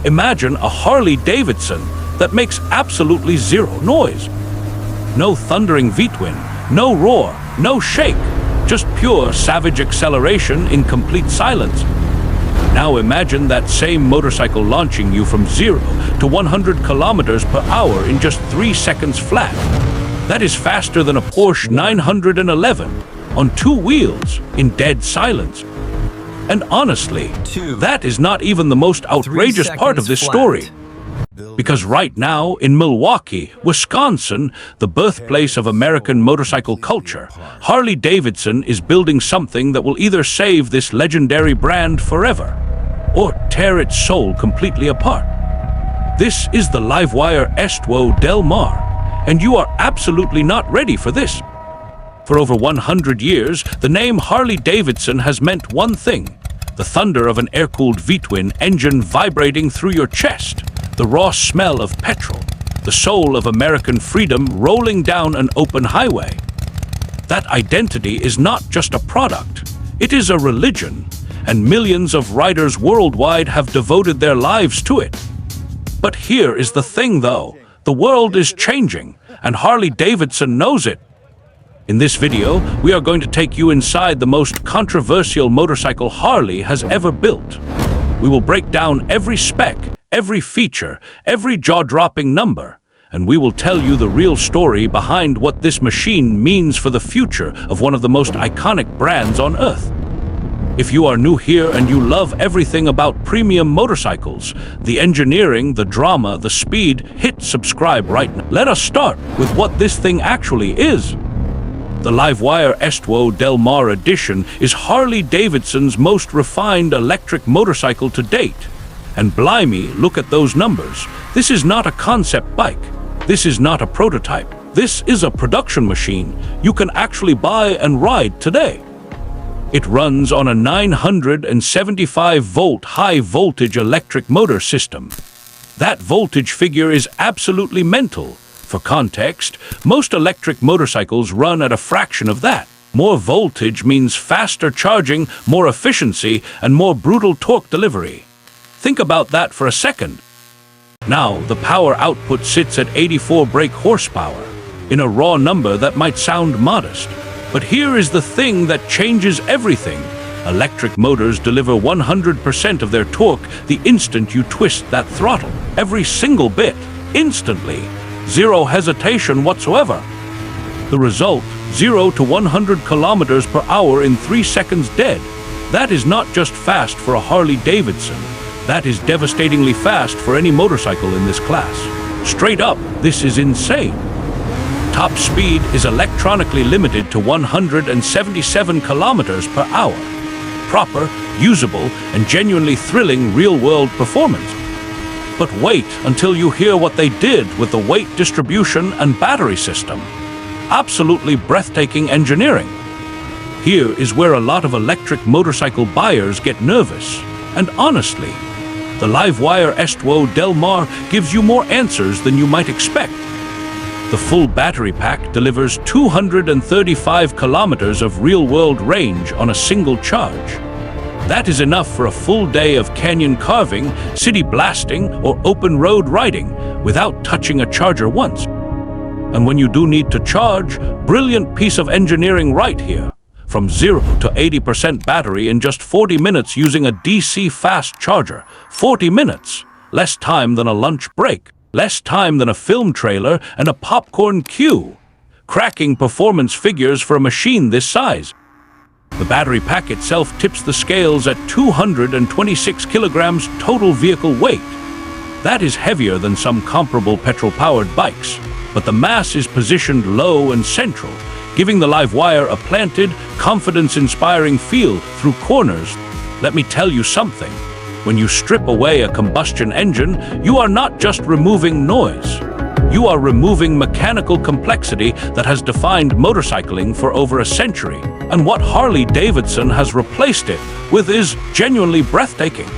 Imagine a Harley Davidson that makes absolutely zero noise. No thundering V-twin, no roar, no shake, just pure savage acceleration in complete silence. Now imagine that same motorcycle launching you from 0 to 100 kilometers per hour in just 3 seconds flat. That is faster than a Porsche 911 on 2 wheels in dead silence. And honestly, that is not even the most outrageous part of this story. Because right now, in Milwaukee, Wisconsin, the birthplace of American motorcycle culture, Harley Davidson is building something that will either save this legendary brand forever or tear its soul completely apart. This is the LiveWire Estuo Del Mar, and you are absolutely not ready for this. For over 100 years, the name Harley Davidson has meant one thing: the thunder of an air-cooled V-twin engine vibrating through your chest, the raw smell of petrol, the soul of American freedom rolling down an open highway. That identity is not just a product, it is a religion, and millions of riders worldwide have devoted their lives to it. But here is the thing though, the world is changing, and Harley Davidson knows it. In this video, we are going to take you inside the most controversial motorcycle Harley has ever built. We will break down every spec, every feature, every jaw-dropping number, and we will tell you the real story behind what this machine means for the future of one of the most iconic brands on Earth. If you are new here and you love everything about premium motorcycles, the engineering, the drama, the speed, hit subscribe right now. Let us start with what this thing actually is. The LiveWire Estuo Del Mar Edition is Harley Davidson's most refined electric motorcycle to date. And blimey, look at those numbers. This is not a concept bike. This is not a prototype. This is a production machine you can actually buy and ride today. It runs on a 975-volt high-voltage electric motor system. That voltage figure is absolutely mental. For context, most electric motorcycles run at a fraction of that. More voltage means faster charging, more efficiency, and more brutal torque delivery. Think about that for a second. Now, the power output sits at 84 brake horsepower, in a raw number that might sound modest. But here is the thing that changes everything. Electric motors deliver 100% of their torque the instant you twist that throttle. Every single bit, instantly. Zero hesitation whatsoever. The result, 0 to 100 kilometers per hour in 3 seconds dead. That is not just fast for a Harley Davidson. That is devastatingly fast for any motorcycle in this class. Straight up, this is insane. Top speed is electronically limited to 177 kilometers per hour. Proper, usable, and genuinely thrilling real-world performance. But wait until you hear what they did with the weight distribution and battery system. Absolutely breathtaking engineering. Here is where a lot of electric motorcycle buyers get nervous. And honestly, the LiveWire Estuo Del Mar gives you more answers than you might expect. The full battery pack delivers 235 kilometers of real-world range on a single charge. That is enough for a full day of canyon carving, city blasting, or open road riding without touching a charger once. And when you do need to charge, brilliant piece of engineering right here. From 0 to 80% battery in just 40 minutes using a DC fast charger. 40 minutes. Less time than a lunch break. Less time than a film trailer and a popcorn queue. Cracking performance figures for a machine this size. The battery pack itself tips the scales at 226 kilograms total vehicle weight. That is heavier than some comparable petrol-powered bikes, but the mass is positioned low and central, giving the LiveWire a planted, confidence-inspiring feel through corners. Let me tell you something. When you strip away a combustion engine, you are not just removing noise. You are removing mechanical complexity that has defined motorcycling for over a century. And what Harley Davidson has replaced it with is genuinely breathtaking.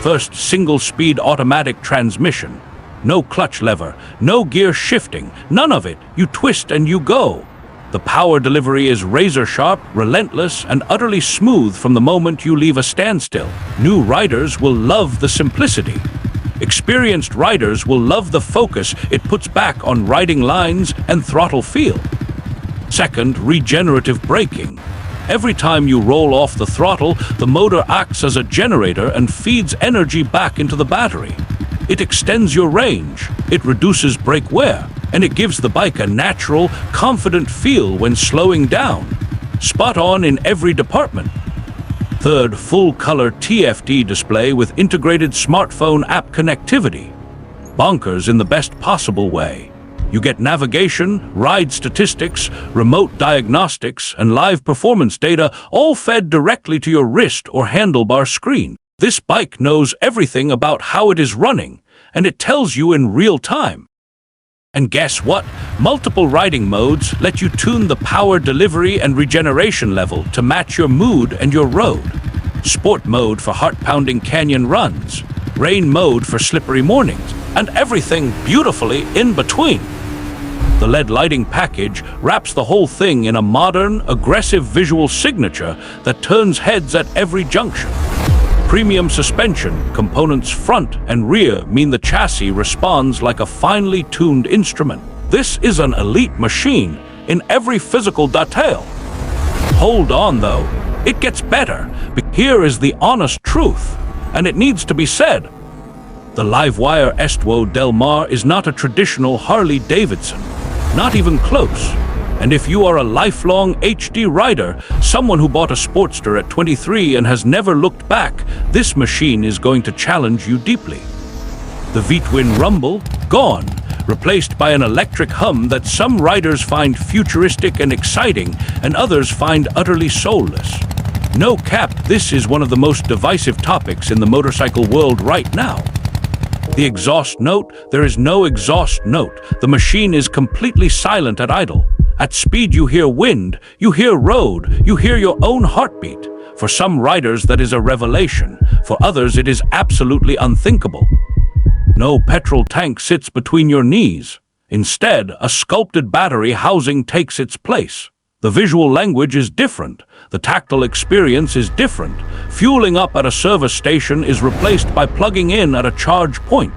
First, single-speed automatic transmission. No clutch lever, no gear shifting, none of it. You twist and you go. The power delivery is razor-sharp, relentless, and utterly smooth from the moment you leave a standstill. New riders will love the simplicity. Experienced riders will love the focus it puts back on riding lines and throttle feel. Second, regenerative braking. Every time you roll off the throttle, the motor acts as a generator and feeds energy back into the battery. It extends your range, it reduces brake wear, and it gives the bike a natural, confident feel when slowing down. Spot on in every department. Third, full-color TFT display with integrated smartphone app connectivity. Bonkers in the best possible way. You get navigation, ride statistics, remote diagnostics, and live performance data all fed directly to your wrist or handlebar screen. This bike knows everything about how it is running, and it tells you in real time. And guess what? Multiple riding modes let you tune the power delivery and regeneration level to match your mood and your road. Sport mode for heart-pounding canyon runs, rain mode for slippery mornings, and everything beautifully in between. The LED lighting package wraps the whole thing in a modern, aggressive visual signature that turns heads at every junction. Premium suspension, components front and rear mean the chassis responds like a finely tuned instrument. This is an elite machine in every physical detail. Hold on though, it gets better. Here is the honest truth, and it needs to be said. The LiveWire Estuo Del Mar is not a traditional Harley Davidson, not even close. And if you are a lifelong HD rider, someone who bought a Sportster at 23 and has never looked back, this machine is going to challenge you deeply. The V-twin rumble, gone, replaced by an electric hum that some riders find futuristic and exciting and others find utterly soulless. No cap, this is one of the most divisive topics in the motorcycle world right now. The exhaust note, there is no exhaust note. The machine is completely silent at idle. At speed you hear wind, you hear road, you hear your own heartbeat. For some riders that is a revelation, for others it is absolutely unthinkable. No petrol tank sits between your knees. Instead, a sculpted battery housing takes its place. The visual language is different, the tactile experience is different. Fueling up at a service station is replaced by plugging in at a charge point.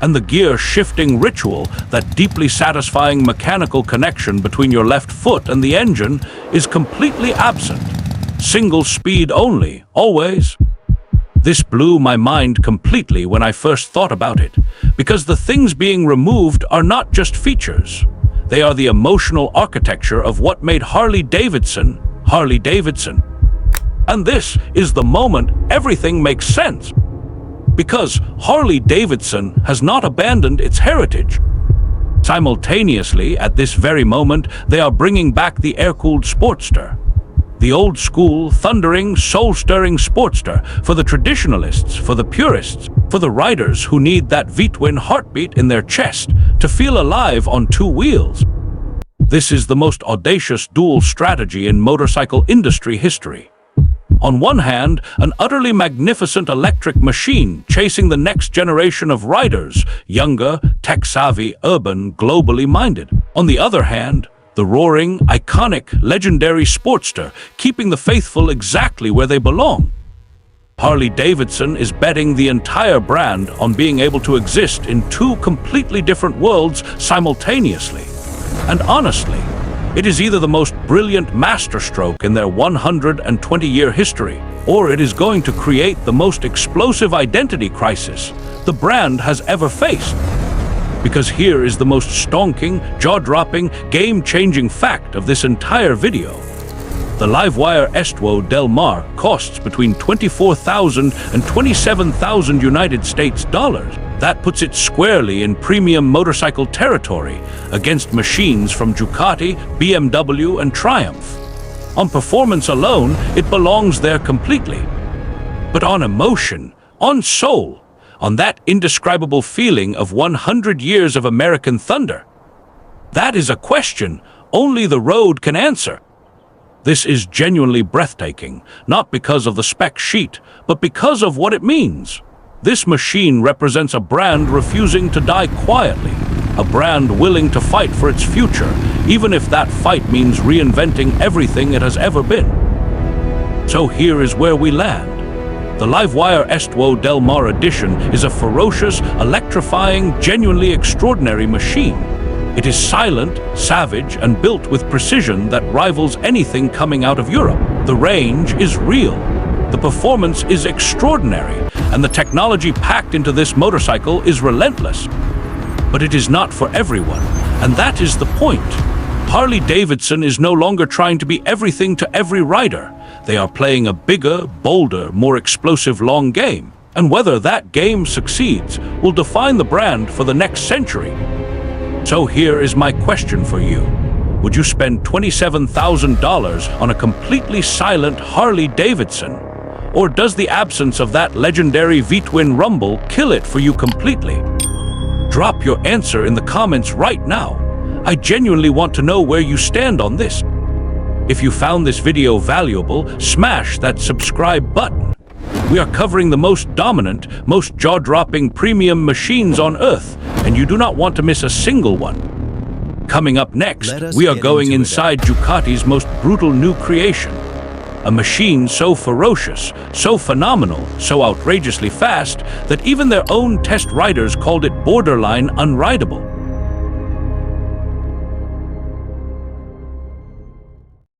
And the gear shifting ritual, that deeply satisfying mechanical connection between your left foot and the engine, is completely absent. Single speed only, always. This blew my mind completely when I first thought about it, because the things being removed are not just features. They are the emotional architecture of what made Harley Davidson, Harley Davidson. And this is the moment everything makes sense. Because Harley Davidson has not abandoned its heritage. Simultaneously, at this very moment, they are bringing back the air-cooled Sportster. The old-school, thundering, soul-stirring Sportster for the traditionalists, for the purists, for the riders who need that V-twin heartbeat in their chest to feel alive on two wheels. This is the most audacious dual strategy in motorcycle industry history. On one hand, an utterly magnificent electric machine chasing the next generation of riders, younger, tech-savvy, urban, globally minded. On the other hand, the roaring, iconic, legendary Sportster, keeping the faithful exactly where they belong. Harley Davidson is betting the entire brand on being able to exist in two completely different worlds simultaneously. And honestly, it is either the most brilliant masterstroke in their 120-year history, or it is going to create the most explosive identity crisis the brand has ever faced. Because here is the most stonking, jaw-dropping, game-changing fact of this entire video. The LiveWire Estuo Del Mar costs between $24,000 and $27,000 United States dollars. That puts it squarely in premium motorcycle territory against machines from Ducati, BMW, and Triumph. On performance alone, it belongs there completely. But on emotion, on soul, on that indescribable feeling of 100 years of American thunder, that is a question only the road can answer. This is genuinely breathtaking, not because of the spec sheet, but because of what it means. This machine represents a brand refusing to die quietly, a brand willing to fight for its future, even if that fight means reinventing everything it has ever been. So here is where we land. The The LiveWire Estuo Del Mar edition is a ferocious, electrifying, genuinely extraordinary machine. It is silent, savage, and built with precision that rivals anything coming out of Europe. The range is real. The performance is extraordinary, and the technology packed into this motorcycle is relentless. But it is not for everyone, and that is the point. Harley Davidson is no longer trying to be everything to every rider. They are playing a bigger, bolder, more explosive long game. And whether that game succeeds will define the brand for the next century. So here is my question for you. Would you spend $27,000 on a completely silent Harley Davidson? Or does the absence of that legendary V-twin rumble kill it for you completely? Drop your answer in the comments right now. I genuinely want to know where you stand on this. If you found this video valuable, smash that subscribe button. We are covering the most dominant, most jaw-dropping premium machines on Earth, and you do not want to miss a single one. Coming up next, we are going inside Ducati's most brutal new creation. A machine so ferocious, so phenomenal, so outrageously fast that even their own test riders called it borderline unrideable.